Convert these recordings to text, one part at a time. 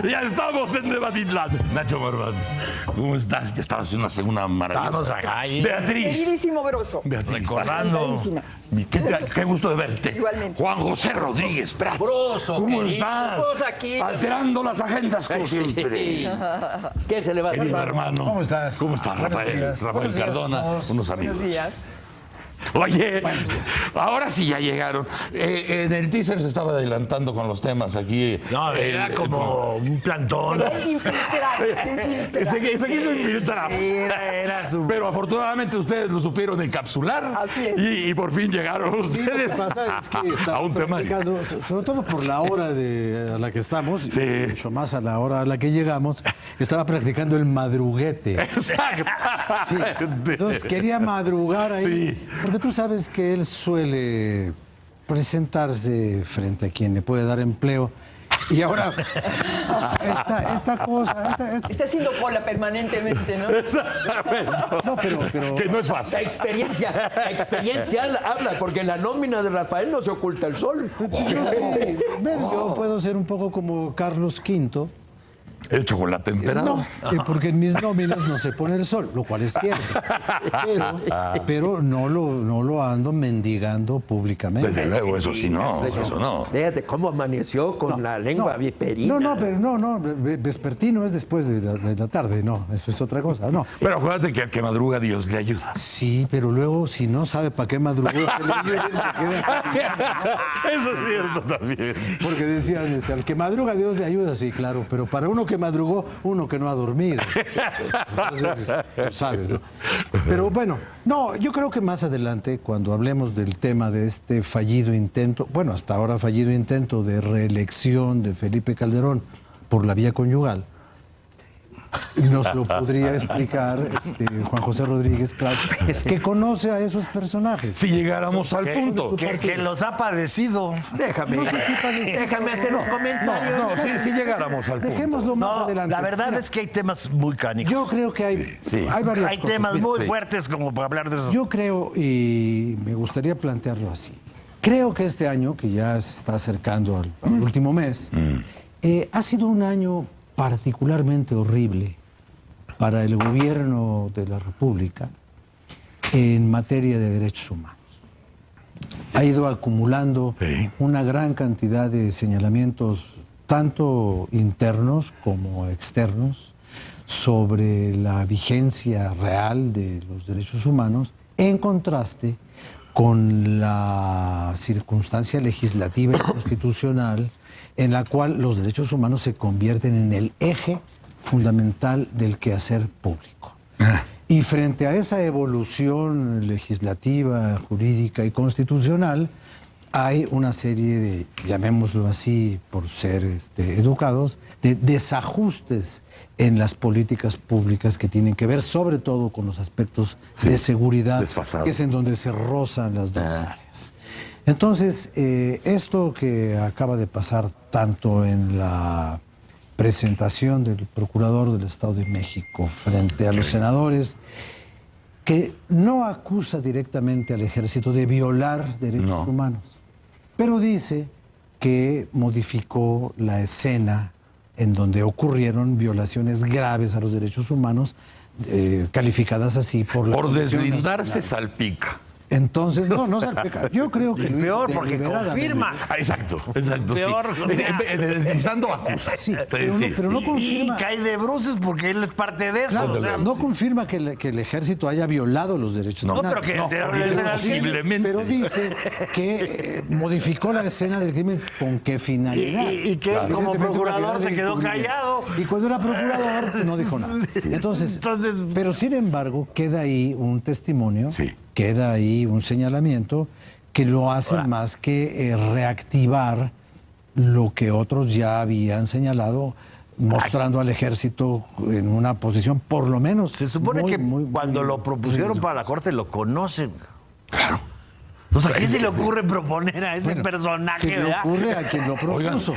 Ya estamos en Debatitlán. Nacho Marván, ¿cómo estás? Ya estabas haciendo una segunda maravilla. Estamos acá. Beatriz. Queridísimo Broso. Beatriz. Recordando. Qué gusto de verte. Igualmente. Juan José Rodríguez Prats. Broso, ¿Cómo querido. estás? Pues aquí. Alterando las agendas como siempre. ¿Qué se le va a hacer? Querido hermano. ¿Cómo estás? ¿Cómo estás, Buenos Rafael? días. Rafael Buenos días a Cardona, todos. unos amigos. Buenos días. Oye, ahora sí ya llegaron. En el teaser se estaba adelantando con los temas aquí. No, era como un plantón. Se quiso infiltrar. Era su... Pero afortunadamente ustedes lo supieron encapsular. Así es. Y por fin llegaron Sí, lo que ustedes pasa es que a estamos un tema. practicando, sobre todo por la hora a la que estamos, Sí. y mucho más a la hora a la que llegamos, estaba practicando el madruguete. Exacto. Sí. Entonces quería madrugar ahí, Sí. porque tú sabes que él suele presentarse frente a quien le puede dar empleo. Y ahora, esta cosa... Está haciendo cola permanentemente, ¿no? Exactamente. No, pero Que no es La fácil. experiencia habla, porque en la nómina de Rafael no se oculta el sol. yo puedo ser un poco como Carlos V. El chocolate emperador. No, porque en mis nóminas no se pone el sol, lo cual es cierto. Pero no lo ando mendigando públicamente. Desde luego, eso sí no, eso no. Fíjate cómo amaneció con la lengua viperina. No, vespertino es después de la tarde, no, eso es otra cosa, no. Pero acuérdate que al que madruga Dios le ayuda. Sí, pero luego si no sabe para qué madrugó, que le ayuden, se queda así. Eso es cierto también. Porque decían, al que madruga Dios le ayuda, sí, claro, pero para uno que madrugó, uno que no ha dormido. Entonces, sabes, ¿no? Pero bueno, no, yo creo que más adelante, cuando hablemos del tema de este fallido intento, bueno, hasta ahora fallido intento de reelección de Felipe Calderón por la vía conyugal, nos lo podría explicar Juan José Rodríguez Prats, que conoce a esos personajes. Si llegáramos al punto. Que los ha padecido. Déjame, No sé si padece- déjame hacer un comentario. No, si llegáramos al punto. Dejémoslo más No, adelante. la verdad Mira, es que hay temas muy cánicos. yo creo que hay varias Hay cosas. temas Mira, muy sí. fuertes como para hablar de eso. yo creo, y me gustaría plantearlo así, creo que este año, que ya se está acercando al último mes, ha sido un año particularmente horrible para el gobierno de la República en materia de derechos humanos. Ha ido acumulando Sí. una gran cantidad de señalamientos, tanto internos como externos, sobre la vigencia real de los derechos humanos, en contraste con la circunstancia legislativa y constitucional en la cual los derechos humanos se convierten en el eje fundamental del quehacer público. Y frente a esa evolución legislativa, jurídica y constitucional, hay una serie de, llamémoslo así por ser educados, de desajustes en las políticas públicas que tienen que ver sobre todo con los aspectos de seguridad, desfasados. que es en donde se rozan las dos áreas. Entonces, esto que acaba de pasar tanto en la presentación del Procurador del Estado de México frente a los senadores, que no acusa directamente al ejército de violar derechos humanos, pero dice que modificó la escena en donde ocurrieron violaciones graves a los derechos humanos, calificadas así por la Por Comisión deslindarse Nacional. salpica. Entonces, no salpica. Yo creo que Y lo hizo peor, porque deliberadamente. confirma. Exacto. Peor. Sí. Deslizando acusa. Sí, pero no Y confirma. cae de bruces porque él es parte de eso. Claro, o sea, no confirma que el ejército haya violado los derechos No, de pero nadie. que posiblemente. Pero dice que modificó la escena del crimen. ¿Con qué finalidad? Y que él como Evidentemente, procurador una se finalidad quedó de callado. Y cuando era procurador no dijo nada. Entonces, pero sin embargo, queda ahí un testimonio, Sí. queda ahí un señalamiento que lo hace más que reactivar lo que otros ya habían señalado, mostrando al ejército en una posición, por lo menos. Se supone muy, que muy, cuando muy- lo propusieron muy- para la corte lo conocen. Claro. Entonces, ¿a quién se le ocurre proponer a ese Bueno, personaje? se le verdad? ocurre a quien lo Oigan, propuso.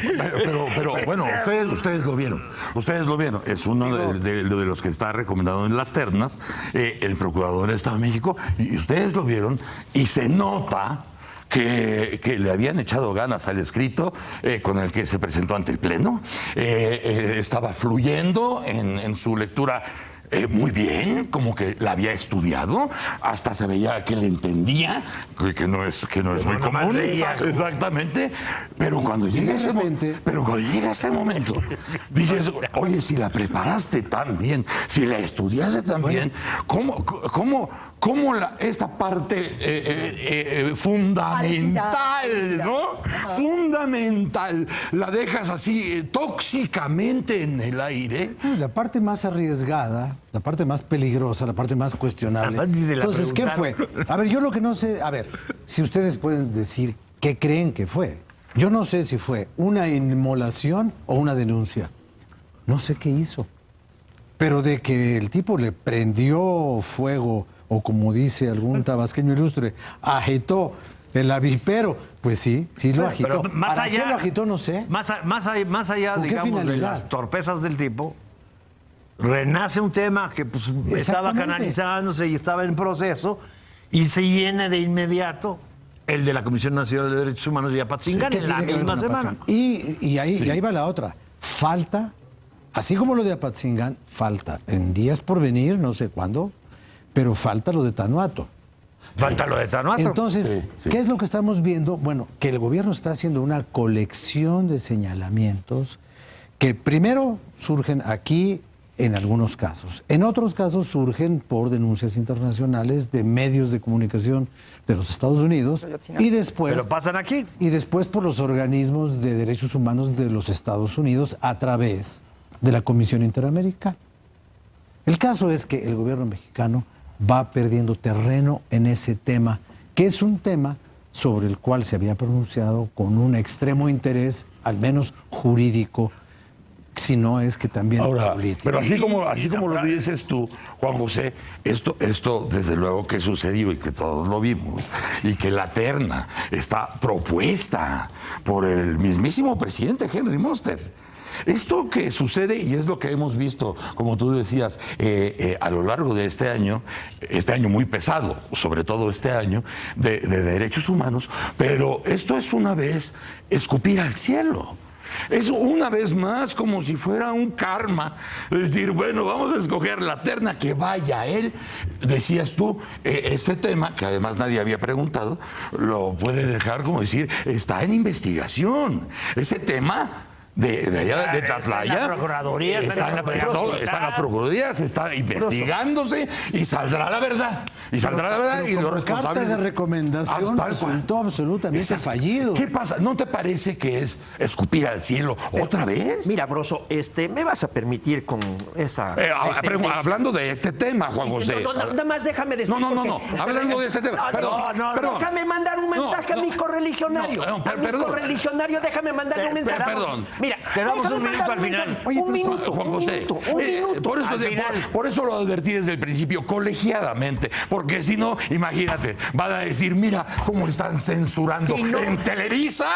pero bueno, ustedes lo vieron. Ustedes lo vieron. Es uno de los que está recomendado en las ternas, el procurador del Estado de México, y ustedes lo vieron, y se nota que le habían echado ganas al escrito con el que se presentó ante el Pleno. Estaba fluyendo en su lectura muy bien, como que la había estudiado, hasta se veía que le entendía, que no es muy común. Exactamente. Pero cuando llega ese momento, dices, oye, si la preparaste tan bien, si la estudiaste tan bien, ¿cómo esta parte fundamental, ¿no? Fundamental, la dejas así tóxicamente en el aire? La parte más arriesgada, la parte más peligrosa, la parte más cuestionable. Además, dice la Entonces, ¿qué fue? preguntaron. A ver, yo lo que no sé, a ver, si ustedes pueden decir qué creen que fue. Yo no sé si fue una inmolación o una denuncia. No sé qué hizo. Pero de que el tipo le prendió fuego, o como dice algún tabasqueño ilustre, agitó el avispero, pues sí lo agitó. Pero más ¿Para allá, qué lo agitó? No sé. Más allá, ¿Con qué digamos, de finalidad? las torpezas del tipo, renace un tema que pues, estaba Exactamente. canalizándose y estaba en proceso, y se llena de inmediato el de la Comisión Nacional de Derechos Humanos de Apatzingán ¿Qué en la tiene que ver misma con semana. Apatzingán? Y ahí va la otra. Falta, así como lo de Apatzingán, falta en días por venir, no sé cuándo, pero falta lo de Tanuato. Falta lo de Tanuato. Entonces, Sí. ¿qué es lo que estamos viendo? Bueno, que el gobierno está haciendo una colección de señalamientos que primero surgen aquí en algunos casos. En otros casos surgen por denuncias internacionales de medios de comunicación de los Estados Unidos y después... Pero pasan aquí. Y después por los organismos de derechos humanos de los Estados Unidos a través de la Comisión Interamericana. El caso es que el gobierno mexicano va perdiendo terreno en ese tema, que es un tema sobre el cual se había pronunciado con un extremo interés, al menos jurídico, si no es que también Ahora, político. pero así como lo dices tú, Juan José, esto desde luego que sucedió y que todos lo vimos, y que la terna está propuesta por el mismísimo presidente Henry Monster. Esto que sucede, y es lo que hemos visto, como tú decías, a lo largo de este año muy pesado, sobre todo este año, de derechos humanos, pero esto es una vez escupir al cielo. Es una vez más como si fuera un karma. Es decir, bueno, vamos a escoger la terna que vaya a él. Decías tú, este tema, que además nadie había preguntado, lo puede dejar como decir, está en investigación. Ese tema de allá de Tatlaya. Está en la Procuraduría, Está en las Procuradurías, está investigándose y saldrá la verdad. Y saldrá la verdad y los Como responsables. carta de recomendación Tal cual. resultó absolutamente Exacto. fallido. ¿Qué pasa? ¿No te parece que es escupir al cielo otra vez? Mira, Broso, me vas a permitir con esa... Hablando de este tema, Juan José. No, nada más déjame decir. No. Hablando de este tema. Perdón. Déjame mandar un mensaje a mi correligionario. Perdón. Correligionario, déjame mandarle un mensaje. Perdón. Mira, Te damos déjame un minuto mandar al final. mensaje. Oye, Un pero minuto, Juan un José, minuto, un minuto. por eso lo advertí desde el principio, colegiadamente, porque si no, imagínate, van a decir, mira cómo están censurando Si no- en Televisa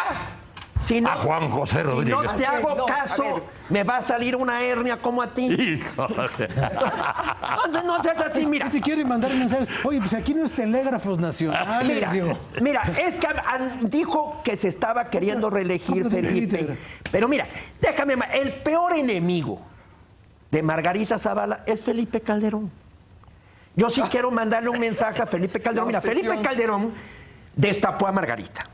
Si no, a Juan José si no Rodríguez. te hago No, a caso, ver. me va a salir una hernia como a ti. Híjole. Entonces no seas así, mira. Te quieren mandar mensajes. Oye, pues aquí no es Telégrafos Nacionales. Mira, digo. mira, es que dijo que se estaba queriendo reelegir ¿Cómo de Felipe. Twitter? Pero mira, el peor enemigo de Margarita Zavala es Felipe Calderón. Yo sí quiero mandarle un mensaje a Felipe Calderón. Mira, Felipe Calderón destapó a Margarita,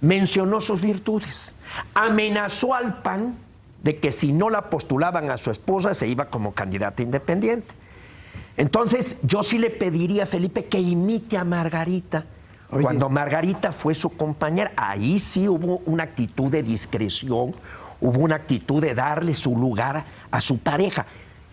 mencionó sus virtudes, amenazó al PAN de que si no la postulaban a su esposa se iba como candidata independiente. Entonces, yo sí le pediría a Felipe que imite a Margarita. Oye. Cuando Margarita fue su compañera, ahí sí hubo una actitud de discreción, hubo una actitud de darle su lugar a su pareja.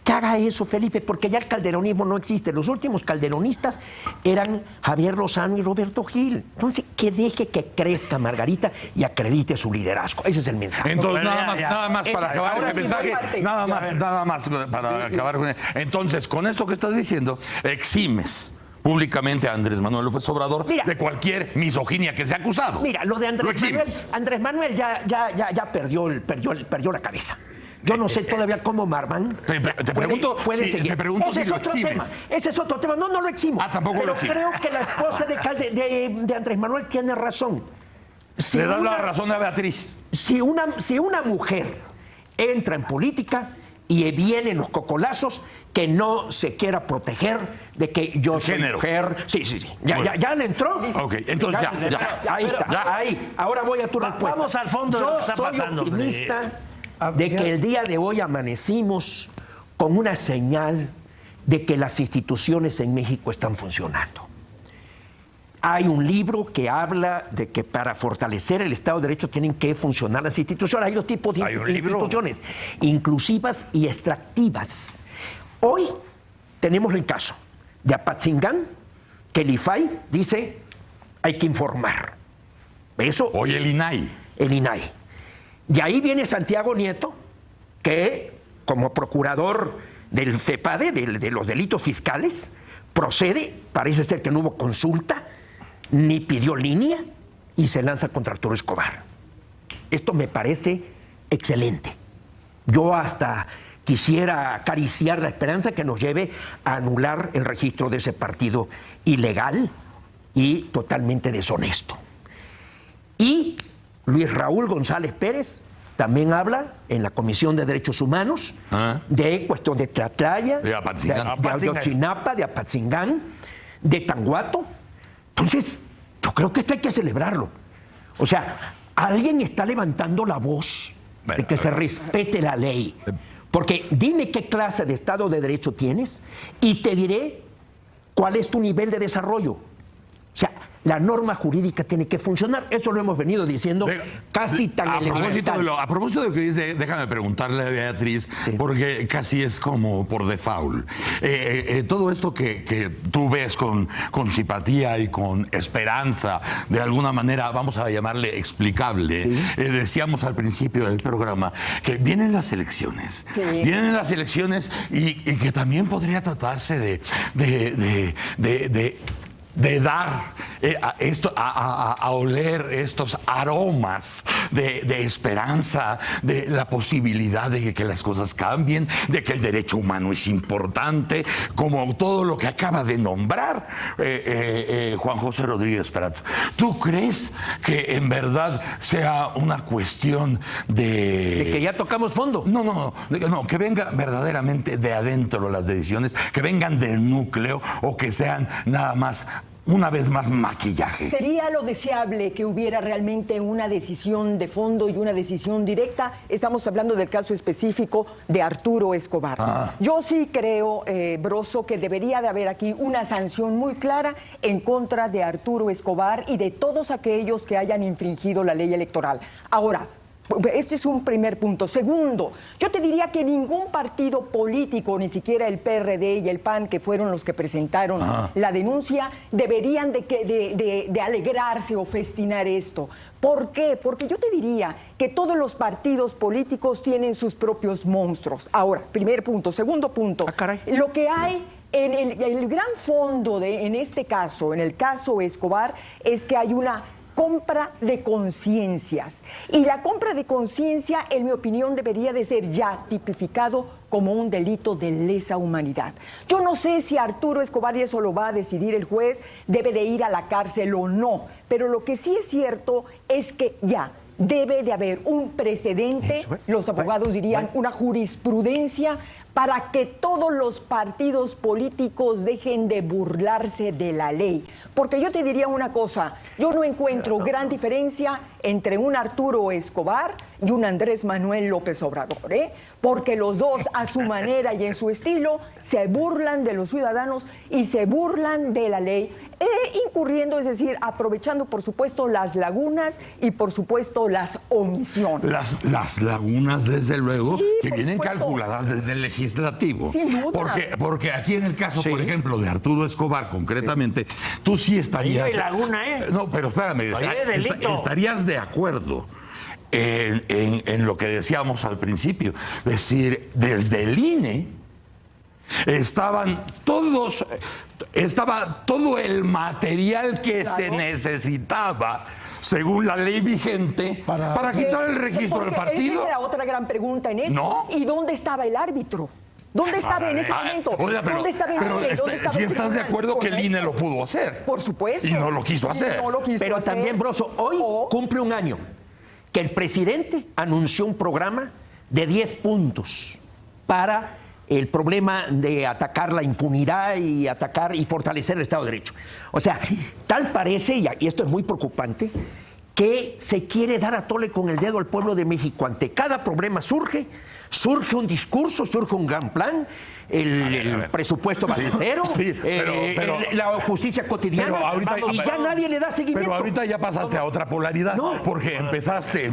Que haga eso, Felipe, porque ya el calderonismo no existe. Los últimos calderonistas eran Javier Lozano y Roberto Gil. Entonces, que deje que crezca Margarita y acredite su liderazgo. Ese es el mensaje. Entonces, Bueno, nada más Esa, para acabar ahora ese sí, mensaje, parte. nada más para acabar con él. Entonces, con esto que estás diciendo, eximes públicamente a Andrés Manuel López Obrador Mira. de cualquier misoginia que sea acusado. Mira, lo de Lo Andrés Manuel, eximes. Andrés Manuel ya perdió la cabeza. Yo no sé todavía cómo Marván te pregunto puede si- seguir. te pregunto Ese si es lo otro exhibes. tema. Ese es otro tema. No, no lo eximo. Tampoco pero lo exhibes. creo que la esposa de Andrés Manuel tiene razón. Si Le das una- la razón a Beatriz. si una mujer entra en política y vienen los cocolazos, que no se quiera proteger de que yo soy Género. mujer. Sí. ¿Ya le entró? Ok, entonces ya. Ahí está, Ya. ahí. Ahora voy a tu respuesta. vamos al fondo de lo que está Yo pasando, soy optimista hombre. de que el día de hoy amanecimos con una señal de que las instituciones en México están funcionando. Hay un libro que habla de que para fortalecer el Estado de Derecho tienen que funcionar las instituciones. Hay dos tipos de ¿Hay un libro? instituciones, inclusivas y extractivas. Hoy tenemos el caso de Apatzingán, que el IFAI dice hay que informar. Eso, Oye, el INAI. el INAI. Y ahí viene Santiago Nieto, que como procurador del CEPADE, de los delitos fiscales, procede, parece ser que no hubo consulta, ni pidió línea, y se lanza contra Arturo Escobar. Esto me parece excelente. Yo hasta quisiera acariciar la esperanza que nos lleve a anular el registro de ese partido ilegal y totalmente deshonesto. Y Luis Raúl González Pérez también habla en la Comisión de Derechos Humanos de cuestión de Tlatlaya, De Apatzingán. de Ayotzinapa, de Apatzingán, de Tanguato. Entonces, yo creo que esto hay que celebrarlo. O sea, alguien está levantando la voz de que se respete la ley. Porque dime qué clase de Estado de Derecho tienes y te diré cuál es tu nivel de desarrollo. O sea, la norma jurídica tiene que funcionar. Eso lo hemos venido diciendo casi tan elemental. A propósito de lo que dice, déjame preguntarle a Beatriz, Sí. porque casi es como por default. Todo esto que tú ves con simpatía y con esperanza, de alguna manera, vamos a llamarle explicable, decíamos al principio del programa que vienen las elecciones. Sí. Vienen las elecciones y que también podría tratarse de dar a oler estos aromas de esperanza, de la posibilidad de que las cosas cambien, de que el derecho humano es importante, como todo lo que acaba de nombrar Juan José Rodríguez Prats. ¿Tú crees que en verdad sea una cuestión De que ya tocamos fondo. no, que venga verdaderamente de adentro las decisiones, que vengan del núcleo o que sean nada más, una vez más, maquillaje? ¿Sería lo deseable que hubiera realmente una decisión de fondo y una decisión directa? Estamos hablando del caso específico de Arturo Escobar. Yo sí creo, Broso, que debería de haber aquí una sanción muy clara en contra de Arturo Escobar y de todos aquellos que hayan infringido la ley electoral. Ahora, este es un primer punto. Segundo, yo te diría que ningún partido político, ni siquiera el PRD y el PAN, que fueron los que presentaron la denuncia, deberían de alegrarse o festinar esto. ¿Por qué? Porque yo te diría que todos los partidos políticos tienen sus propios monstruos. Ahora, primer punto. Segundo punto, caray. lo que hay en el gran fondo en este caso, en el caso Escobar, es que hay una compra de conciencias. Y la compra de conciencia, en mi opinión, debería de ser ya tipificado como un delito de lesa humanidad. Yo no sé si Arturo Escobar, y eso lo va a decidir el juez, debe de ir a la cárcel o no, pero lo que sí es cierto es que ya debe de haber un precedente, los abogados dirían una jurisprudencia, para que todos los partidos políticos dejen de burlarse de la ley. Porque yo te diría una cosa, yo no encuentro gran diferencia entre un Arturo Escobar y un Andrés Manuel López Obrador, ¿eh? Porque los dos, a su manera y en su estilo, se burlan de los ciudadanos y se burlan de la ley, incurriendo, es decir, aprovechando, por supuesto, las lagunas y, por supuesto, las omisiones. Las lagunas, desde luego, Sí, que por vienen supuesto. calculadas desde el legislativo. Sin duda. Porque aquí en el caso, por ejemplo, de Arturo Escobar, concretamente, tú sí estarías... Ahí no hay laguna, ¿eh? No, pero espérame, Ahí hay delito. estarías de acuerdo en lo que decíamos al principio. Es decir, desde el INE estaba todo el material que se necesitaba según la ley vigente para quitar el registro del Porque partido. esa es la otra gran pregunta en esto. No. ¿Y dónde estaba el árbitro? ¿Dónde estaba en ese momento? Oiga, ¿Dónde estaba el pero INE? ¿Dónde estaba si el estás de tribunal? acuerdo que el Correcto. INE lo pudo hacer. Por supuesto. Y no lo quiso hacer. No lo quiso Pero hacer. también, Broso, hoy cumple un año que el presidente anunció un programa de 10 puntos para el problema de atacar la impunidad y atacar y fortalecer el Estado de Derecho. O sea, tal parece, y esto es muy preocupante, que se quiere dar a tole con el dedo al pueblo de México. Ante cada problema surge un discurso, surge un gran plan, el presupuesto balancero, sí, pero- la justicia cotidiana, pero ahorita- y ya nadie le da seguimiento. Pero ahorita ya pasaste a otra polaridad, No. porque empezaste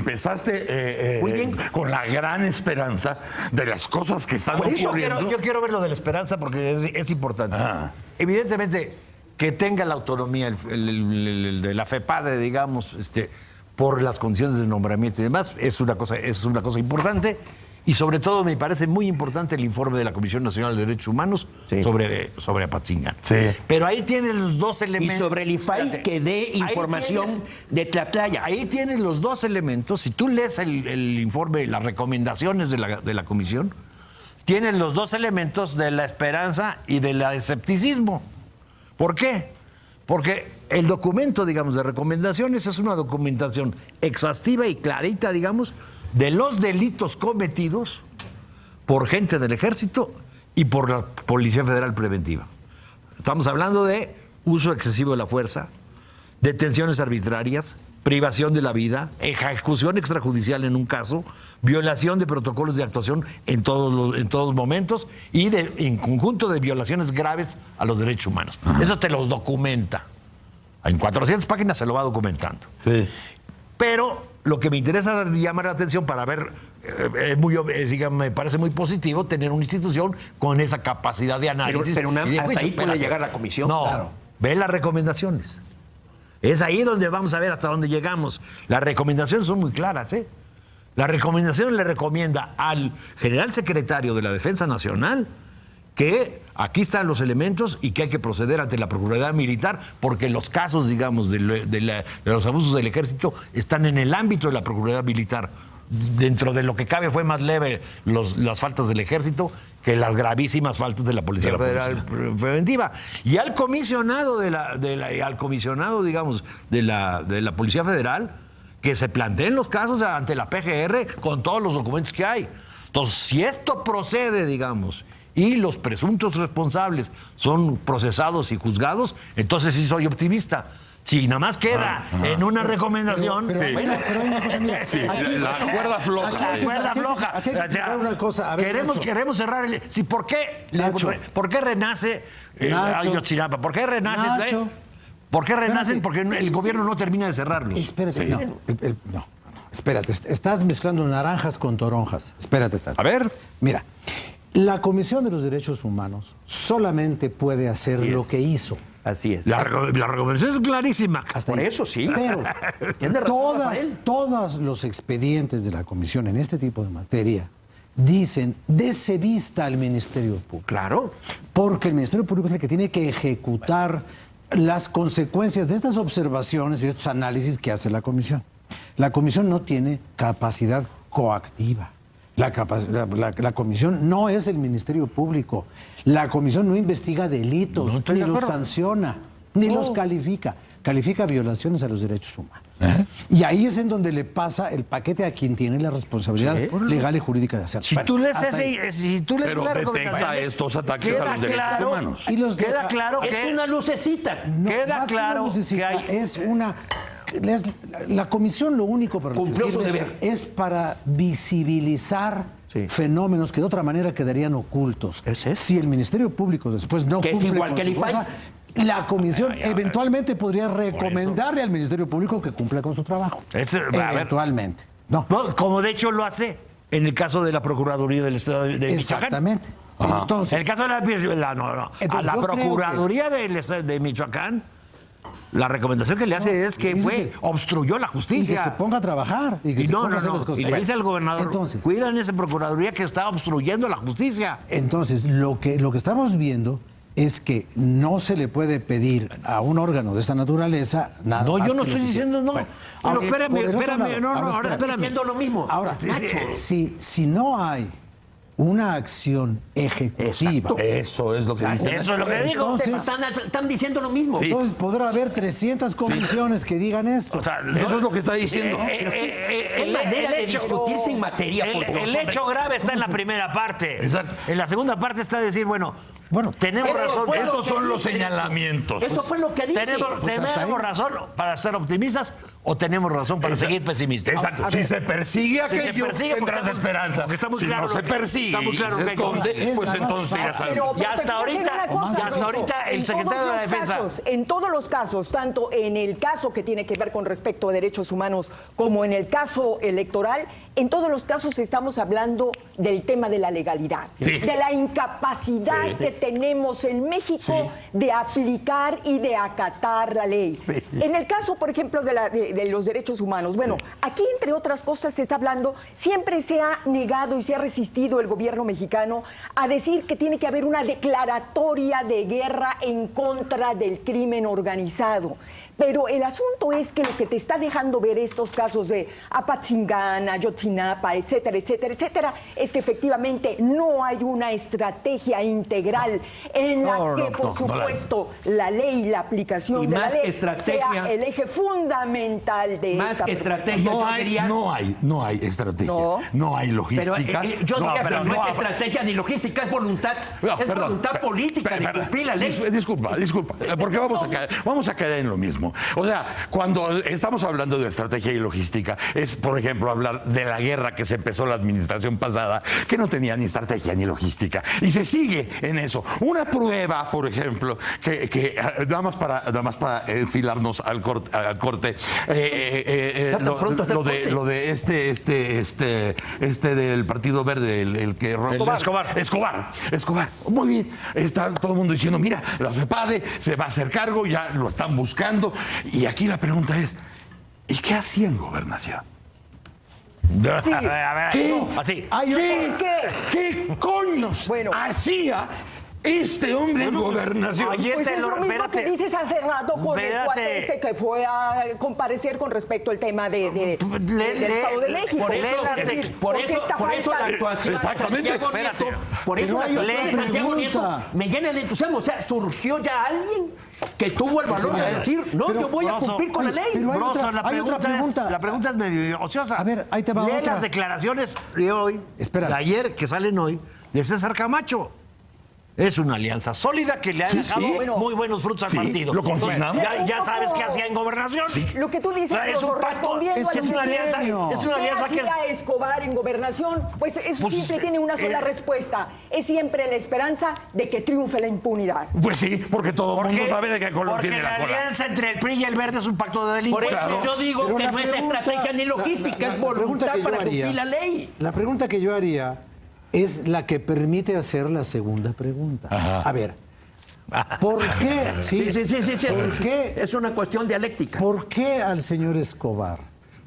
Muy bien. con la gran esperanza de las cosas que están Por eso ocurriendo. Yo quiero ver lo de la esperanza porque es importante. Ah. Evidentemente, que tenga la autonomía el de la FEPADE, digamos, por las condiciones de nombramiento y demás, es una cosa importante. Y sobre todo me parece muy importante el informe de la Comisión Nacional de Derechos Humanos Sí. sobre Apatzingán. Sí. Pero ahí tienen los dos Y elementos. sobre el IFAI Fíjate, que dé ahí información tienes- de Tlatlaya. Ahí tienes los dos elementos. Si tú lees el informe, las recomendaciones de la comisión, tienes los dos elementos de la esperanza y del escepticismo. ¿Por qué? Porque el documento, digamos, de recomendaciones es una documentación exhaustiva y clarita, digamos, de los delitos cometidos por gente del Ejército y por la Policía Federal Preventiva. Estamos hablando de uso excesivo de la fuerza, detenciones arbitrarias, privación de la vida, ejecución extrajudicial en un caso, violación de protocolos de actuación en todos momentos y en conjunto de violaciones graves a los derechos humanos. Eso te lo documenta. En 400 páginas se lo va documentando. Sí. Pero lo que me interesa llamar la atención para ver, me parece muy positivo tener una institución con esa capacidad de análisis. Pero y de hasta juicio. ahí puede Espérate. llegar la comisión. No, Claro. ve las recomendaciones. Es ahí donde vamos a ver hasta dónde llegamos. Las recomendaciones son muy claras, ¿eh? La recomendación le recomienda al general secretario de la Defensa Nacional que aquí están los elementos y que hay que proceder ante la Procuraduría Militar porque los casos, digamos, de los abusos del Ejército están en el ámbito de la Procuraduría Militar. Dentro de lo que cabe fue más leve las faltas del Ejército que las gravísimas faltas de la Policía Federal Preventiva. Y al comisionado digamos, de la Policía Federal, que se planteen los casos ante la PGR con todos los documentos que hay. Entonces, si esto procede, digamos, y los presuntos responsables son procesados y juzgados, entonces sí soy optimista. Si nada más queda en una recomendación... Pero hay una cosa, mira. Sí, la cuerda floja. La cuerda floja. Aquí hay que explicar una cosa. A ver, Nacho. queremos cerrar el... Sí, ¿por qué renace Nacho. Ayotzinapa? ¿Por qué renace? Nacho. ¿Por qué renacen? Espérate. Porque el gobierno no termina de cerrarlo. Espérate, no, espérate. Estás mezclando naranjas con toronjas. Espérate, Tato. A ver. Mira, la Comisión de los Derechos Humanos solamente puede hacer Así lo es. que hizo. Así es. La recomendación es clarísima. Hasta Por ahí. eso sí. Pero Tiene razón, Rafael. todos los expedientes de la Comisión en este tipo de materia dicen, dese vista al Ministerio Público. Claro. Porque el Ministerio Público es el que tiene que ejecutar las consecuencias de estas observaciones y de estos análisis que hace la Comisión. La Comisión no tiene capacidad coactiva. La Comisión no es el Ministerio Público. La Comisión no investiga delitos, No estoy ni de los acuerdo. sanciona, ni los califica. Califica violaciones a los derechos humanos. Y ahí es en donde le pasa el paquete a quien tiene la responsabilidad legal y jurídica de hacerlo. Si Bueno, tú lees hasta ahí. Pero la detecta recomendación, estos ataques a queda los derechos claro- humanos. Y los Queda deja- claro Es que... una lucecita. No, Queda más que claro una lucecita, que hay- es una... La comisión lo único para lo que Cumplió su sirve deber. es para visibilizar Sí. fenómenos que de otra manera quedarían ocultos. Ese es. Si el Ministerio Público después no Que es cumple igual con que el su IFAI. cosa, la comisión eventualmente podría recomendarle al Ministerio Público que cumpla con su trabajo. Ese- a ver. Eventualmente. No. No, como de hecho lo hace en el caso de la Procuraduría del Estado de Michoacán. Exactamente. En Entonces, el caso de a la Entonces, yo creo Procuraduría de Michoacán, la recomendación que le hace es que dice que- obstruyó la y que justicia. se ponga a trabajar y que se ponga a hacer las cosas. Y le dice al gobernador, Entonces, cuidan esa Procuraduría que está obstruyendo la justicia. Entonces, lo que estamos viendo es que no se le puede pedir a un órgano de esta naturaleza nada No, más yo no que estoy lo que diciendo no. Bueno, Pero ahora, espérame, por el otro espérame, lado, no, ahora, ahora espérame. Diciendo lo mismo. Ahora, Nacho. si no hay una acción ejecutiva, Eso es lo que dice. Eso es lo que digo. entonces, Están diciendo lo mismo. entonces podrá haber 300 comisiones que digan esto. O sea, Eso es lo que está diciendo. Qué manera de discutir sin materia. por Dios, el hombre. hecho grave está en la primera parte. Exacto. En la segunda parte está decir, bueno, tenemos Eso razón. fue lo Estos que son los dije. señalamientos. Eso fue lo que dije. ¿Tenemos razón para ser optimistas o tenemos razón para seguir pesimistas? Exacto. Si se persigue Si se aquello, persigue, porque tendrás estamos- esperanza. porque está muy Si claro no lo se que- persigue está muy y claro se que hay esconde, Es pues la más entonces ya fácil. sabes. Y hasta ahorita el secretario de la Defensa. En todos los casos, tanto en el caso que tiene que ver con respecto a derechos humanos como en el caso electoral, en todos los casos estamos hablando del tema de la legalidad, Sí. de la incapacidad que tenemos en México de aplicar y de acatar la ley. En el caso, por ejemplo, de los derechos humanos, bueno, aquí entre otras cosas se está hablando, siempre se ha negado y se ha resistido el gobierno mexicano a decir que tiene que haber una declaratoria de guerra en contra del crimen organizado. Pero el asunto es que lo que te está dejando ver estos casos de Apatzingán, Ayotzinapa, etcétera, etcétera, etcétera, es que efectivamente no hay una estrategia integral en la que, por supuesto, la ley y la aplicación Y de la más ley que estrategia- sea el eje fundamental de Más esa que estrategia, No yo hay, diría- no hay estrategia. No. No hay Pero logística. yo diría pero que no es hay- estrategia ni logística, es voluntad, No, es perdón, voluntad política de perdón, cumplir la ley. Disculpa, porque vamos a caer en lo mismo. O sea, cuando estamos hablando de estrategia y logística, es, por ejemplo, hablar de la guerra que se empezó la administración pasada, que no tenía ni estrategia ni logística, y se sigue en eso. Una prueba, por ejemplo, que nada más para enfilarnos al corte, Ya tan pronto está el corte. lo de este del Partido Verde, el que Escobar. Muy bien. Está todo el mundo diciendo, mira, la FEPADE se va a hacer cargo, ya lo están buscando. Y aquí la pregunta es, ¿y qué hacía en Gobernación? Sí. A ver, ¿Qué? así. ¿Qué coños Bueno. hacía este hombre en Gobernación? ayer Pues te es lo- lo mismo espérate. que dices hace rato con el Espérate. cuate este que fue a comparecer con respecto al tema del Estado de México. Por eso, Es decir, por ¿por qué eso, esta por eso la falta? actuación Exactamente. de Santiago Nieto, Espérate. por eso Pero la hay actuación de otra Santiago Nieto pregunta. me llena de entusiasmo. O sea, surgió ya alguien que tuvo el valor de decir, no, pero, yo voy a Broso, cumplir con la ley. pero hay Broso, otra- hay otra pregunta. La pregunta es medio ociosa. A ver, ahí te va Lee otra. las declaraciones de hoy, Espera. de ayer, que salen hoy, de César Camacho. Es una alianza sólida que le ha dejado Bueno, muy buenos frutos al sí, partido. lo confirmamos. Ya sabes qué hacía en Gobernación. Lo que tú dices, Es Rosso, un pacto, respondiendo es a una alianza, trienio. es una ¿qué alianza que hacía Escobar en Gobernación? Pues eso Pues, siempre tiene una sola respuesta. Es siempre la esperanza de que triunfe la impunidad. Pues sí, porque todo el mundo sabe de qué color porque tiene la cola. alianza entre el PRI y el Verde es un pacto de Por delincuencia. eso yo digo Pero que la no es pregunta- estrategia ni logística, es pregunta voluntad que yo para haría- cumplir la ley. La pregunta que yo haría es la que permite hacer la segunda pregunta. A ver, ¿por qué? Sí. ¿Por qué? Es una cuestión dialéctica. ¿Por qué al señor Escobar,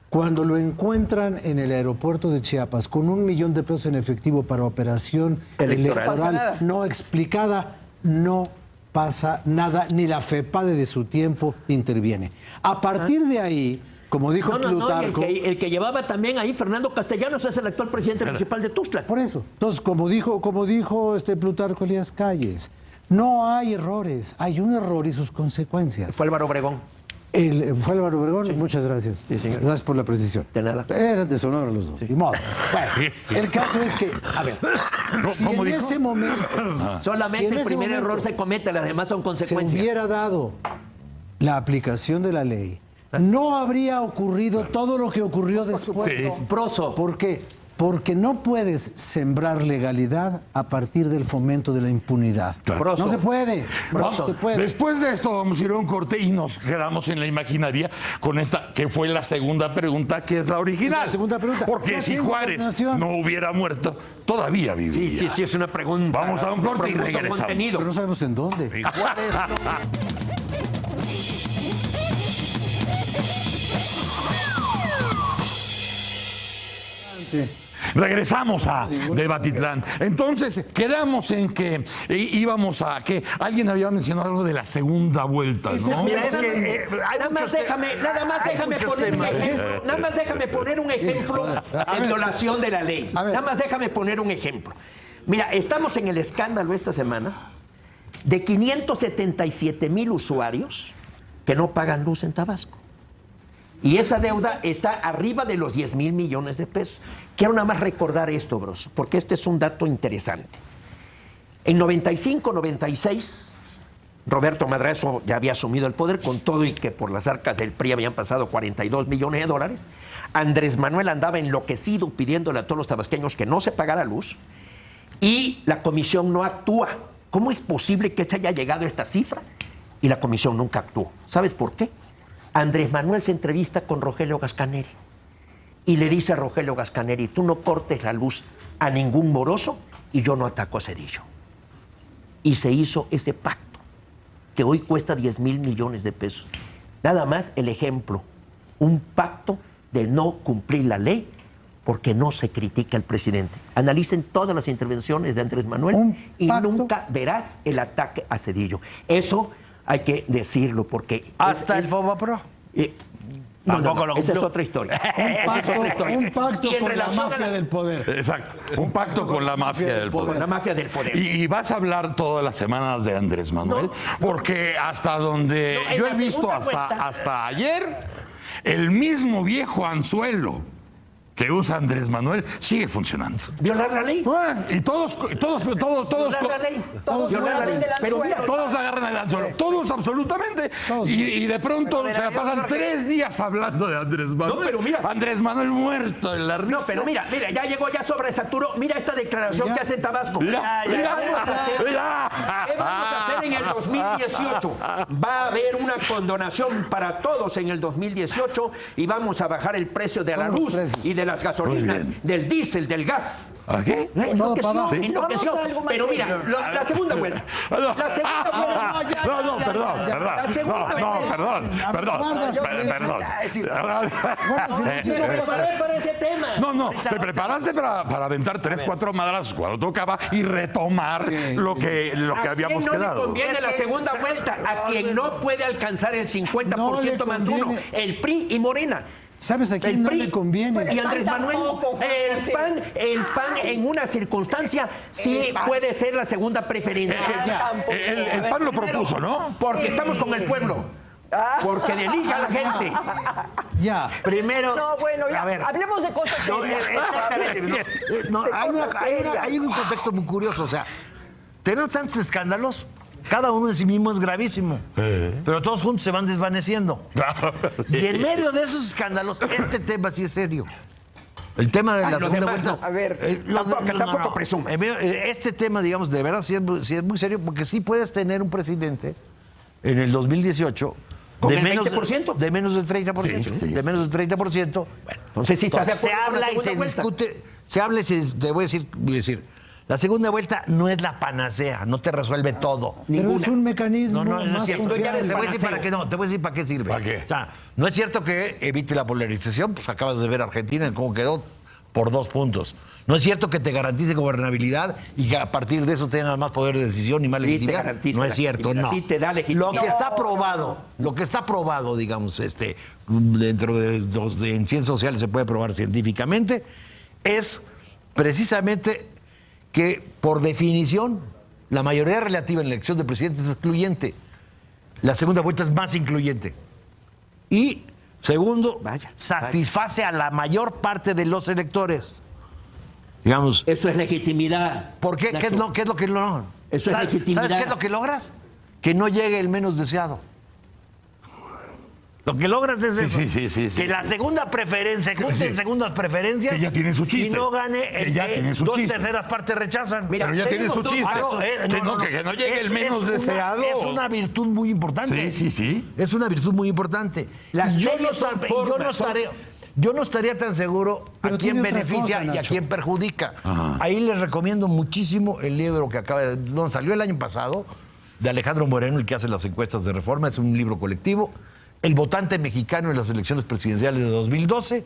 cuando lo encuentran en el aeropuerto de Chiapas con $1 millón de pesos en efectivo para operación Electoral. No pasa nada. no explicada, no pasa nada, ni la FEPADE de su tiempo interviene? A partir de ahí, como dijo No, y Plutarco, el que llevaba también ahí Fernando Castellanos es el actual presidente municipal de Tuxtla. por eso. Entonces, como dijo Plutarco Elías Calles, no hay errores, hay un error y sus consecuencias. Fue Álvaro Obregón. ¿Fue Álvaro Obregón? Muchas gracias. Sí, señor. Gracias por la precisión. De nada. Eran de Sonora los dos. Ni modo. Bueno, el caso es que, a ver, si ¿Cómo en dijo? ese momento Solamente si en el ese primer momento error se comete, las demás son se consecuencias. hubiera dado la aplicación de la ley, no habría ocurrido todo lo que ocurrió después. Sí. Proso. ¿Por qué? Porque no puedes sembrar legalidad a partir del fomento de la impunidad. Claro. No se puede. No se puede. Después de esto vamos a ir a un corte y nos quedamos en la imaginaria con esta, que fue la segunda pregunta, que es la original. Es la segunda pregunta. ¿Qué Porque si hacía en Juárez Gobernación? no hubiera muerto, todavía viviría. Sí, es una pregunta. Vamos a un corte y Profuso regresamos. contenido. Pero no sabemos en dónde. Y Juárez Regresamos a Debatitlán. Entonces, quedamos en que íbamos a que alguien había mencionado algo de la segunda vuelta, ¿no? Mira, es que Nada más déjame poner un ejemplo de violación de la ley. A ver. Nada más déjame poner un ejemplo. Mira, estamos en el escándalo esta semana de 577,000 usuarios que no pagan luz en Tabasco. Y esa deuda está arriba de los 10,000 millones de pesos. Quiero nada más recordar esto, bros, porque este es un dato interesante. En 95, 96, Roberto Madrazo ya había asumido el poder con todo y que por las arcas del PRI habían pasado 42 millones de dólares. Andrés Manuel andaba enloquecido pidiéndole a todos los tabasqueños que no se pagara luz y la comisión no actúa. ¿Cómo es posible que se haya llegado a esta cifra? Y la comisión nunca actuó. ¿Sabes por qué? Andrés Manuel se entrevista con Rogelio Gascaneri y le dice a Rogelio Gascaneri: tú no cortes la luz a ningún moroso y yo no ataco a Cedillo. Y se hizo ese pacto que hoy cuesta 10,000 millones de pesos. Nada más el ejemplo, un pacto de no cumplir la ley porque no se critica al presidente. Analicen todas las intervenciones de Andrés Manuel y nunca verás el ataque a Cedillo. Eso hay que decirlo porque... Hasta el Fobapro. Tampoco lo esa es otra historia. Un pacto Y en con la relación a mafia del poder. Exacto, un pacto con la mafia del poder. La mafia del poder. Y vas a hablar todas las semanas de Andrés Manuel, porque hasta donde No, en yo la he visto segunda vuelta. hasta ayer, el mismo viejo anzuelo que usa Andrés Manuel sigue funcionando. Violar la ley. Y todos Violar la ley. Violar la ley. Pero mira, todos agarran el anzuelo, todos absolutamente. Y de pronto se la pasan 3 días hablando de Andrés Manuel. No, pero mira. Andrés Manuel muerto en la risa. no, pero mira, ya llegó, ya sobresaturó. Mira esta declaración Ya. que hace en Tabasco. Mira, ¿Qué vamos a hacer en el 2018? Va a haber una condonación para todos en el 2018 y vamos a bajar el precio de la Todos los luz precios. y de las gasolinas, Muy bien. del diésel, del gas. ¿A qué? Enloqueció, para abajo. enloqueció. Vamos a algo más Pero mira, serio. la segunda vuelta. La segunda vuelta. No, perdón. Me preparé para ese tema. No, te preparaste para aventar 3, 4 madrazos cuando tocaba y retomar lo que ¿A habíamos quién no quedado. le conviene la segunda vuelta? A quien no puede alcanzar el 50% No le más uno, conviene. el PRI y Morena. ¿Sabes a quién El no PRI le conviene? y Andrés Manuel, el PAN en una circunstancia sí puede ser la segunda preferencia. El PAN lo propuso, ¿no? Porque estamos con el pueblo. Porque elija a la gente. Ya. Primero. No, bueno, ya, a ver. hablemos de cosas No, serias. exactamente. No, De hay, cosas serias. hay un contexto muy curioso. O sea, tenemos tantos escándalos, cada uno de sí mismo es gravísimo, pero todos juntos se van desvaneciendo. Claro. Y en medio de esos escándalos, este tema sí es serio. El tema de la los segunda demás vuelta. no. A ver, tampoco presumas. Este tema, digamos, de verdad sí es muy serio, porque sí puedes tener un presidente en el 2018 ¿Con de el menos, 20%? de menos del 30%. Sí, sí. De menos del 30%. Bueno, No sé si estás de entonces, se acuerdo con la habla y se segunda vuelta. discute, se habla y te voy a decir, la segunda vuelta no es la panacea, no te resuelve todo. Pero es un mecanismo No es más cierto. confiable. Te voy a decir para qué no, te voy a decir para qué sirve. ¿Para qué? O sea, no es cierto que evite la polarización, pues acabas de ver Argentina cómo quedó por 2 puntos. No es cierto que te garantice gobernabilidad y que a partir de eso tenga más poder de decisión y más Sí, te legitimidad. garantiza No la es cierto, legitimidad. no. Sí, te da legitimidad. Lo que está probado, digamos, dentro de en ciencias sociales se puede probar científicamente, es precisamente que, por definición, la mayoría relativa en la elección de presidentes es excluyente. La segunda vuelta es más incluyente. Y, segundo, satisface a la mayor parte de los electores. Digamos, Eso es legitimidad. ¿por qué? ¿Qué es lo que logran? Eso es legitimidad. ¿Sabes qué es lo que logras? Que no llegue el menos deseado. Lo que logras es eso. Sí. Que la segunda preferencia, junten segundas preferencias. Que ya tienen su chiste. Y no gane Que el ya que tienen su 2/3 chiste. partes rechazan. Mira, Pero ya tiene su tenemos dos chiste. casos. Que no llegue el menos deseado. Es una virtud muy importante. Sí. Es una virtud muy importante. Las Y leyes son formas, yo no estaría tan seguro Pero a quién tiene otra beneficia cosa, y a Nacho. quién perjudica. Ajá. Ahí les recomiendo muchísimo el libro que salió el año pasado, de Alejandro Moreno, el que hace las encuestas de Reforma. Es un libro colectivo. El votante mexicano en las elecciones presidenciales de 2012.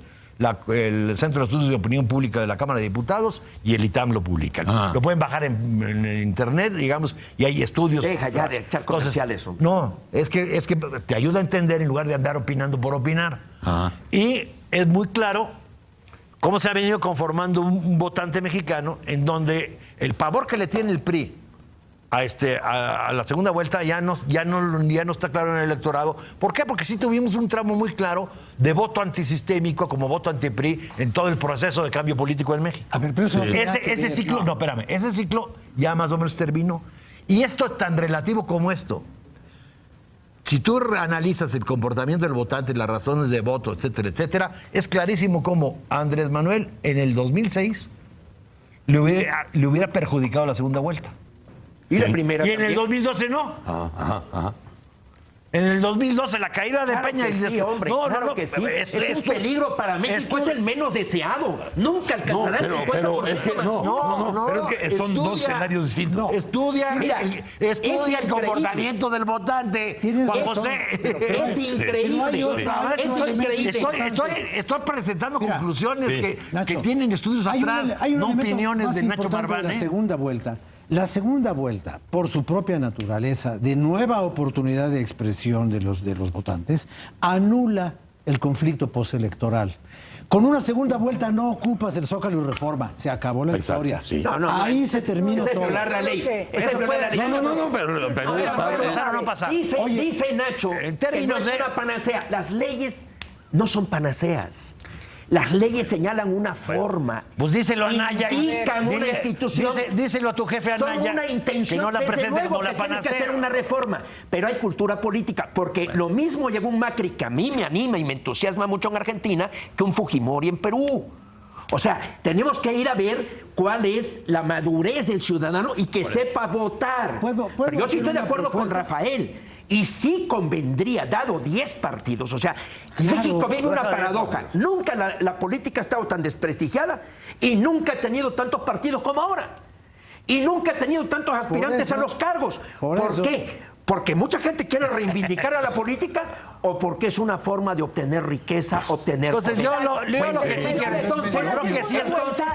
el Centro de Estudios de Opinión Pública de la Cámara de Diputados y el ITAM lo publican. Lo pueden bajar en internet, digamos, y hay estudios. Deja ya de echar comerciales. No, es que te ayuda a entender en lugar de andar opinando por opinar. Y es muy claro cómo se ha venido conformando un votante mexicano en donde el pavor que le tiene el PRI a la segunda vuelta ya no está claro en el electorado. ¿Por qué? Porque sí tuvimos un tramo muy claro de voto antisistémico como voto anti-PRI en todo el proceso de cambio político en México. A ver, pero eso Ese ciclo, no, espérame, ese ciclo ya más o menos terminó. Y esto es tan relativo como esto. Si tú analizas el comportamiento del votante, las razones de voto, etcétera, etcétera, es clarísimo cómo a Andrés Manuel en el 2006 le hubiera perjudicado la segunda vuelta. Y la primera Y en el 2012 no. En el 2012 la caída de Claro Peña que sí, hombre, claro que sí. Es un peligro para México, es el menos deseado. Nunca alcanzará el 50%. Pero es que pero es que son dos escenarios distintos. Estudia es el comportamiento del votante. Tienes Juan razón, José. Es increíble. Es increíble. Estoy presentando conclusiones que Nacho, tienen estudios atrás, hay un no elemento opiniones más de Nacho importante de Marván. la segunda vuelta. La segunda vuelta, por su propia naturaleza, de nueva oportunidad de expresión de los votantes, anula el conflicto postelectoral. Con una segunda vuelta no ocupas el Zócalo y Reforma. Se acabó la historia. Sí. Ahí se termina Esa es todo. violar la ley. Esa es violar la ley. No, pero está. No pasa. Dice Nacho en que no términos es una panacea. Las leyes no son panaceas. Las leyes señalan una forma. Pues díselo a Anaya. Indican una institución. Díselo a tu jefe Anaya. Son una intención. Que no la desde presente luego como que la tiene que panacea. hacer una reforma. Pero hay cultura política. Porque lo mismo llegó un Macri que a mí me anima y me entusiasma mucho en Argentina que un Fujimori en Perú. O sea, tenemos que ir a ver cuál es la madurez del ciudadano y que sepa votar. ¿Puedo Pero yo sí hacer estoy de una acuerdo con propuesta? Rafael. Y sí convendría, dado 10 partidos, o sea, México vive una paradoja. Nunca la política ha estado tan desprestigiada y nunca ha tenido tantos partidos como ahora. Y nunca ha tenido tantos aspirantes a los cargos. ¿Por qué? ¿Porque mucha gente quiere reivindicar a la política o porque es una forma de obtener riqueza, obtener Entonces poder? yo lo que sí quiero Entonces, creo que sí es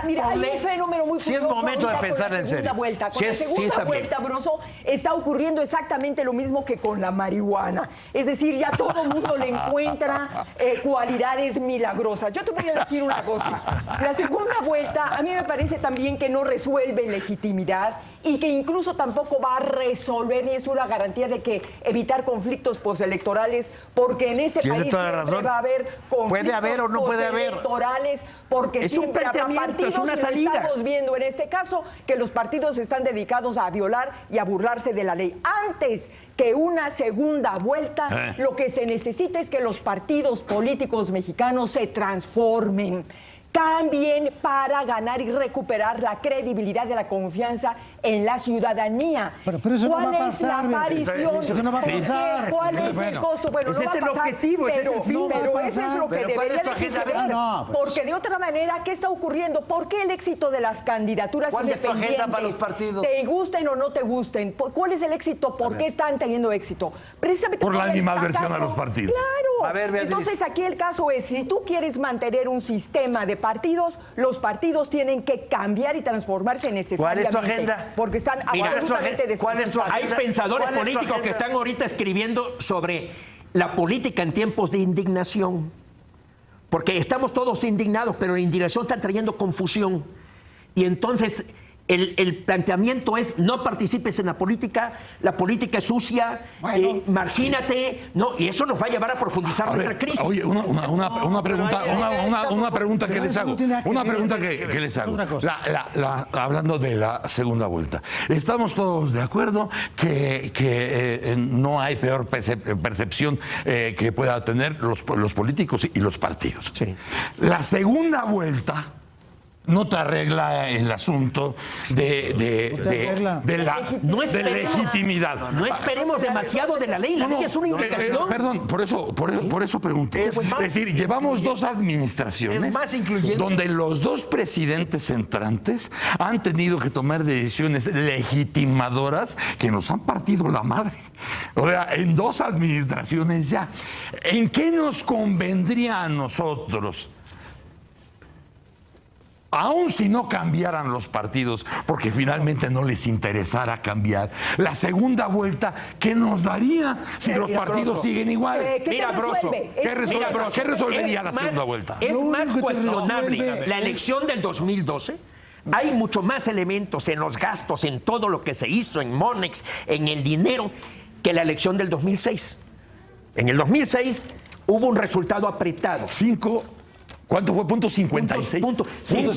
Mira, hay un fenómeno muy sí es curioso momento de ahorita pensar con la en segunda serio. vuelta. Con Sí la está segunda bien. vuelta, Broso, está ocurriendo exactamente lo mismo que con la marihuana. Es decir, ya todo el mundo le encuentra cualidades milagrosas. Yo te voy a decir una cosa. La segunda vuelta a mí me parece también que no resuelve legitimidad y que incluso tampoco va a resolver ni es una garantía de que evitar conflictos postelectorales, porque en este Tiene país toda la siempre razón. va a haber conflictos Puede haber o no puede haber. postelectorales, porque Es un siempre habrá planteamiento, partidos, es una y lo salida. estamos viendo en este caso, que los partidos están dedicados a violar y a burlarse de la ley. Antes que una segunda vuelta, lo que se necesita es que los partidos políticos mexicanos se transformen, cambien para ganar y recuperar la credibilidad de la confianza en la ciudadanía. Pero eso no ¿Cuál va a pasar, es la aparición? eso no va a ¿Por qué? pasar. ¿Cuál es el costo? Bueno, Ese no es va a el pasar, objetivo, ese es el fin. No va a pero eso es pasar. lo que Pero ¿cuál es debería tu de agenda? suceder. No, pues. Porque de otra manera, ¿qué está ocurriendo? ¿Por qué el éxito de las candidaturas ¿Cuál es tu agenda independientes, para los partidos? te gusten o no te gusten? ¿Cuál es el éxito? ¿Por qué están teniendo éxito? Precisamente Por la el animadversión fracaso. a los partidos. Claro. A ver, Beatriz. Entonces aquí el caso es, si tú quieres mantener un sistema de partidos, los partidos tienen que cambiar y transformarse necesariamente. ¿Cuál es tu agenda? Porque están Mira, absolutamente ¿cuál es tu agenda? Hay pensadores ¿Cuál es tu políticos que agenda? están ahorita escribiendo sobre la política en tiempos de indignación. Porque estamos todos indignados, pero la indignación está trayendo confusión. Y entonces el planteamiento es: no participes en la política es sucia, margínate, no, y eso nos va a llevar a profundizar A nuestra ver, crisis. oye, una pregunta, una pregunta que Pero les eso hago. no tiene nada que Una ver. pregunta que les hago. Otra cosa. Hablando de la segunda vuelta. Estamos todos de acuerdo que no hay peor percepción que pueda tener los políticos y los partidos. Sí. La segunda vuelta no te arregla el asunto de la No de esperemos- legitimidad. No esperemos demasiado de la ley, la ley es una indicación. Perdón, por eso pregunto. Es Es, más decir, llevamos dos administraciones Es más incluyente. donde los dos presidentes entrantes han tenido que tomar decisiones legitimadoras que nos han partido la madre. O sea, en dos administraciones ya. ¿En qué nos convendría a nosotros aun si no cambiaran los partidos, porque finalmente no les interesara cambiar, la segunda vuelta, ¿qué nos daría si los partidos Broso, siguen igual? ¿Qué te Mira, Broso, resuelve? ¿Qué resolvería es la más- segunda vuelta? Es Lo más único que te cuestionable resuelve la es- elección del 2012. Hay mucho más elementos en los gastos, en todo lo que se hizo, en Monex, en el dinero, que la elección del 2006. En el 2006 hubo un resultado apretado. ¿Cuánto fue? Punto 56. Punto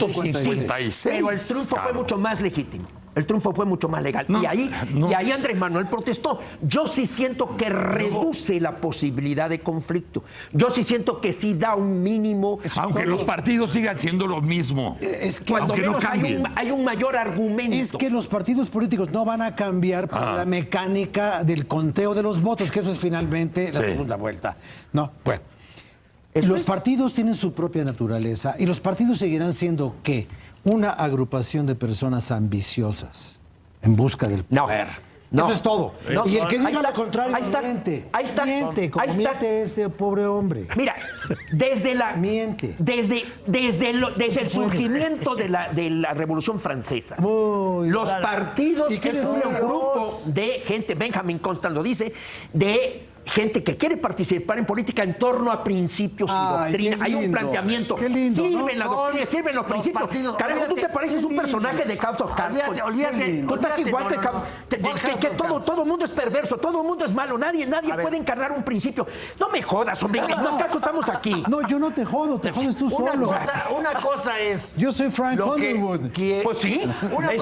56. Pero el triunfo fue Caro. mucho más legítimo. El triunfo fue mucho más legal. No, y ahí no. Andrés Manuel protestó. Yo sí siento que reduce la posibilidad de conflicto. Yo sí siento que sí da un mínimo. Aunque los partidos sigan siendo lo mismo. Es que, Cuando aunque no menos cambien. hay un mayor argumento. es que los partidos políticos no van a cambiar por la mecánica del conteo de los votos, que eso es finalmente la Sí. segunda vuelta. No, bueno. Eso Los es- partidos tienen su propia naturaleza y los partidos seguirán siendo, ¿qué? Una agrupación de personas ambiciosas en busca del No. poder. No. Eso es todo. No. Y el que Ahí diga está. lo contrario Ahí está. miente. Ahí está. Miente, como Ahí está. miente este pobre hombre. Mira, desde la Miente. desde el puede. surgimiento de la Revolución Francesa, Muy los claro. partidos ¿Y qué es decía? un grupo de gente, Benjamin Constant lo dice, de gente que quiere participar en política en torno a principios y Ay, doctrina. qué Hay un lindo. planteamiento. Qué lindo, Sirven ¿no? la doctrina, sirven los principios. partidos. Carajo, tú te Olvídate, pareces un qué personaje lindo. de House of Cards. Olvídate, Tú estás igual que, no, House- no. que ¿Cuál House of todo, Cards? todo el mundo es perverso, todo el mundo es malo. Nadie A ver. puede encarnar un principio. No me jodas, hombre. ¿No acaso estamos aquí? No, yo no te jodo, te jodes tú solo. Una cosa es. Yo soy Frank lo que Underwood. Pues sí,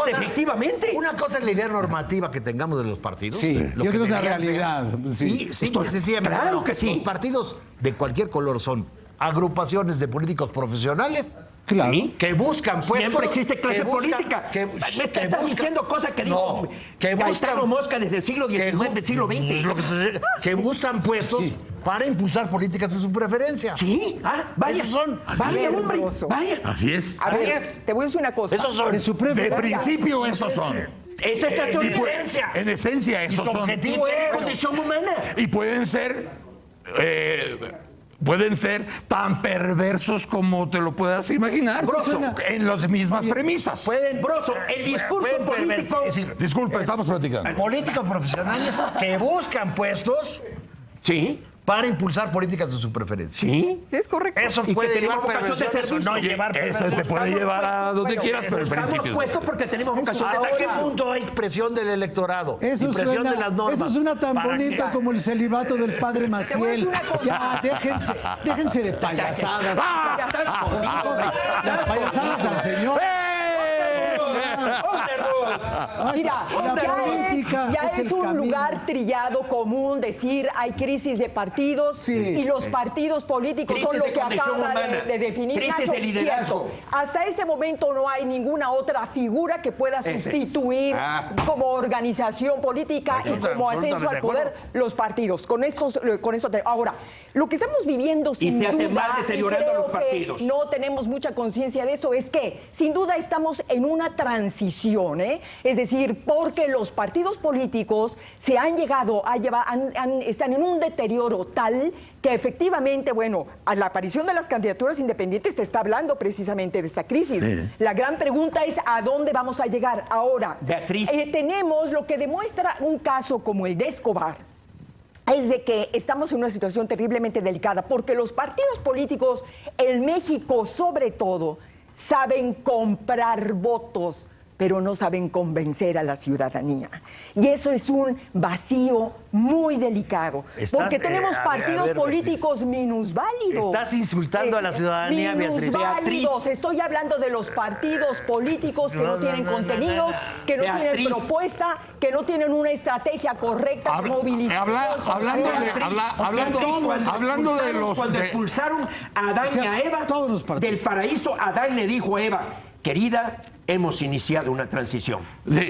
efectivamente. Una cosa es la idea normativa que tengamos de los partidos. Sí, lo yo que digo es la deberían ser. realidad, sí. Sí, simple y sencillamente. claro que sí. Los partidos de cualquier color son agrupaciones de políticos profesionales. Claro. Que buscan puestos. Siempre existe clase que buscan- política. que- Me que estás buscan- diciendo cosas que No, digo que Gaetano buscan- Mosca desde el siglo XIX, del siglo XX. que buscan puestos para impulsar políticas de su preferencia. Sí, vaya. Esos son. Vaya, es, hombre, Broso. vaya. Así es. A Así ver, es. te voy a decir una cosa. Esos son. De su De preferencia. principio esos son. Esa es la En teoría. esencia. En esencia esos su son. objetivo es. Condición humana. Y pueden ser tan perversos como te lo puedas imaginar. Broso. En las mismas premisas. Broso, el discurso pueden político. es decir, Disculpa, estamos platicando. políticos profesionales que buscan puestos Sí, para impulsar políticas de su preferencia. sí. Sí, es correcto. Eso Y que puede tenemos llevar vocación de perversiones o servicio. no llevar Ese perversiones. te puede llevar a donde Bueno, quieras, pero el estamos principio es puestos porque tenemos vocación de ¿Hasta qué servicio. punto hay presión del electorado? Eso y presión de las normas? eso suena tan ¿Para bonito qué? como el celibato del padre voy a Maciel. decir una cosa. Ya, déjense de payasadas. Las payasadas al señor. Mira, La política ya es es el un camino. lugar trillado común decir hay crisis de partidos Sí. y los partidos políticos son Crisis lo de que condición acaba humana. de definir. Crisis Nacho, de liderazgo. cierto. Hasta este momento no hay ninguna otra figura que pueda Ese es. sustituir como organización política y como ascenso al poder los partidos. Con esto ahora, lo que estamos viviendo sin se hace duda, mal deteriorando y creo los que partidos. no tenemos mucha conciencia de eso, es que sin duda estamos en una transición, ¿eh? Es decir, porque los partidos políticos se han llegado a llevar, están en un deterioro tal que efectivamente, bueno, a la aparición de las candidaturas independientes te está hablando precisamente de esta crisis. Sí. La gran pregunta es ¿a dónde vamos a llegar ahora? Beatriz. Tenemos lo que demuestra un caso como el de Escobar, es de que estamos en una situación terriblemente delicada, porque los partidos políticos en México, sobre todo, saben comprar votos, pero no saben convencer a la ciudadanía. Y eso es un vacío muy delicado, porque tenemos partidos políticos minusválidos. Estás insultando a la ciudadanía, Beatriz. Minusválidos. Estoy hablando de los partidos políticos que no tienen contenidos, que no tienen Beatriz. propuesta, que no tienen una estrategia correcta de movilización social. Hablando de los... Cuando de- expulsaron a Adán O sea, y a Eva todos los partidos. del paraíso, Adán le dijo a Eva, querida, hemos iniciado una transición.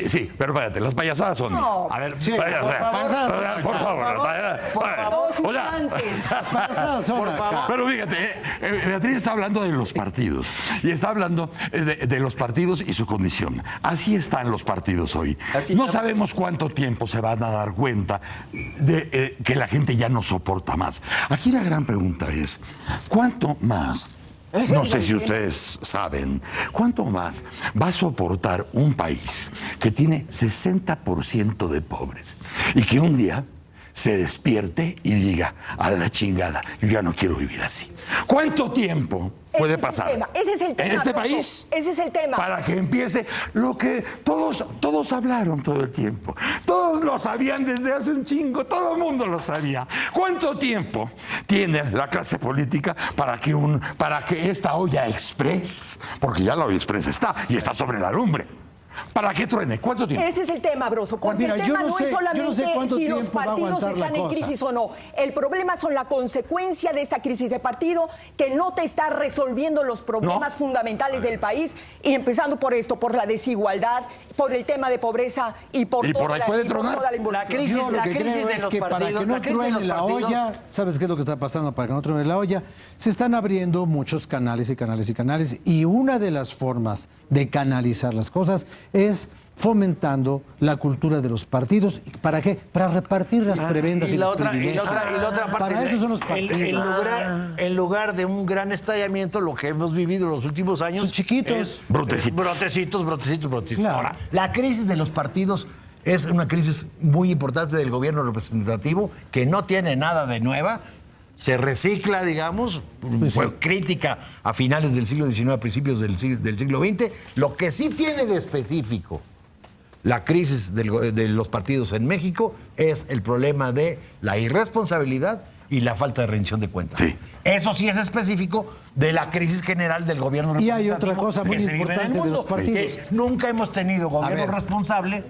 Sí, pero espérate, las payasadas son... No. A ver, Sí, payasadas, por favor. Dos Hola. instantes. Payasadas son acá. Pero fíjate, Beatriz está hablando de los partidos y está hablando de los partidos y su condición. Así están los partidos hoy. Así No estamos. sabemos cuánto tiempo se van a dar cuenta de que la gente ya no soporta más. Aquí la gran pregunta es, ¿cuánto más No sé si ustedes saben cuánto más va a soportar un país que tiene 60% de pobres y que un día se despierte y diga, a la chingada, yo ya no quiero vivir así. ¿Cuánto tiempo puede pasar Ese es el tema, en este Broso. país? Ese es el tema. Para que empiece lo que todos hablaron todo el tiempo. Todos lo sabían desde hace un chingo, todo el mundo lo sabía. ¿Cuánto tiempo tiene la clase política para que esta olla express, porque ya la olla express está y está sobre la lumbre, para que truene? ¿Cuánto tiempo? Ese es el tema, Broso. Porque Mira, el yo tema no no sé- es yo solamente no sé cuánto si los tiempo va a partidos aguantar la están en cosa. crisis o no. El problema son la consecuencia de esta crisis de partido que no te está resolviendo los problemas fundamentales del país, y empezando por esto, por la desigualdad, por el tema de pobreza y por, Y por toda ahí la, puede y por tronar. toda la involución. Yo lo que creo de es los que para partidos- que no la crisis de truene los la partidos- olla, ¿sabes qué es lo que está pasando para que no truene la olla? Se están abriendo muchos canales y canales y canales, y una de las formas de canalizar las cosas es fomentando la cultura de los partidos. ¿Para qué? Para repartir las prebendas y, la los otra privilegios. parte, Para eso son los partidos. En lugar de un gran estallamiento, lo que hemos vivido en los últimos años Son chiquitos. es Brotecitos. brotecitos. Claro. Ahora, la crisis de los partidos es una crisis muy importante del gobierno representativo, que no tiene nada de nueva. Se recicla, digamos, fue crítica a finales del siglo XIX, a principios del siglo XX. Lo que sí tiene de específico la crisis de los partidos en México es el problema de la irresponsabilidad y la falta de rendición de cuentas. Sí. Eso sí es específico de la crisis general del gobierno Y representativo. hay otra cosa muy que se vive en el importante de mundo, los partidos. que nunca hemos tenido gobierno ver. responsable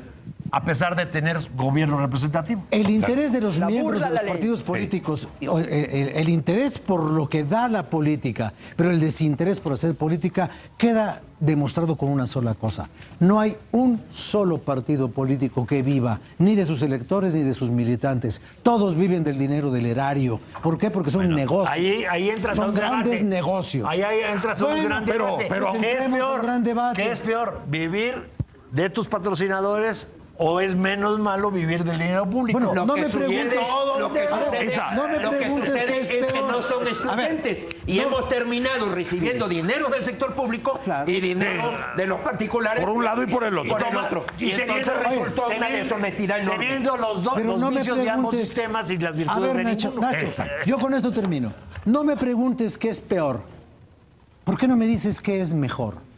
a pesar de tener gobierno representativo. El interés de los La miembros burla de los la ley. partidos políticos, el interés por lo que da la política, pero el desinterés por hacer política, queda demostrado con una sola cosa. No hay un solo partido político que viva, ni de sus electores ni de sus militantes. Todos viven del dinero del erario. ¿Por qué? Porque son negocios. Ahí entras a son un grandes debate. negocios. Ahí entras a un Bueno, gran pero- debate. pero- ¿Qué es entremos a un peor? gran debate. ¿Qué es peor? ¿Vivir de tus patrocinadores o es menos malo vivir del dinero público? Bueno, Lo no que me sucede- preguntes. lo que A ver, sucede- no me lo que preguntes sucede qué es que peor. no son A ver, excluyentes y no- hemos terminado recibiendo dinero del sector público Claro. y dinero de los particulares Por un lado y por el otro. por el otro. Y entonces resultó una deshonestidad enorme. Teniendo los Pero los no me vicios de ambos preguntes. sistemas y las A virtudes ver, de Nacho, ninguno. yo con esto termino. No me preguntes qué es peor. ¿Por qué no me dices qué es mejor?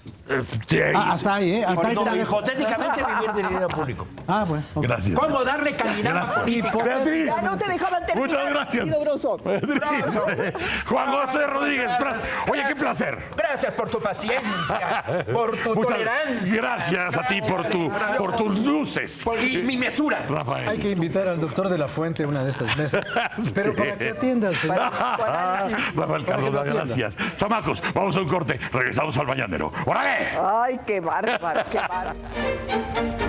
Hasta ahí, ¿eh? Hasta ahí te No, la dejo. hipotéticamente vivir del dinero público. Ah, bueno. ok. Gracias. ¿Cómo darle candidato político? Beatriz. Ya no te dejaban terminar. Muchas gracias. querido Broso. Beatriz. Juan José Rodríguez Pras. Oye, qué placer. Gracias por tu paciencia, por tu Muchas tolerancia. gracias a ti por tus luces. Por mi mesura. Rafael. Hay que invitar al doctor de la Fuente a una de estas mesas. Pero para que atienda al señor. Rafael Para que lo Cardona, atienda. gracias. Chamacos, vamos a un corte. Regresamos al Mañanero. ¡Órale! Ay, qué bárbaro, qué bárbaro.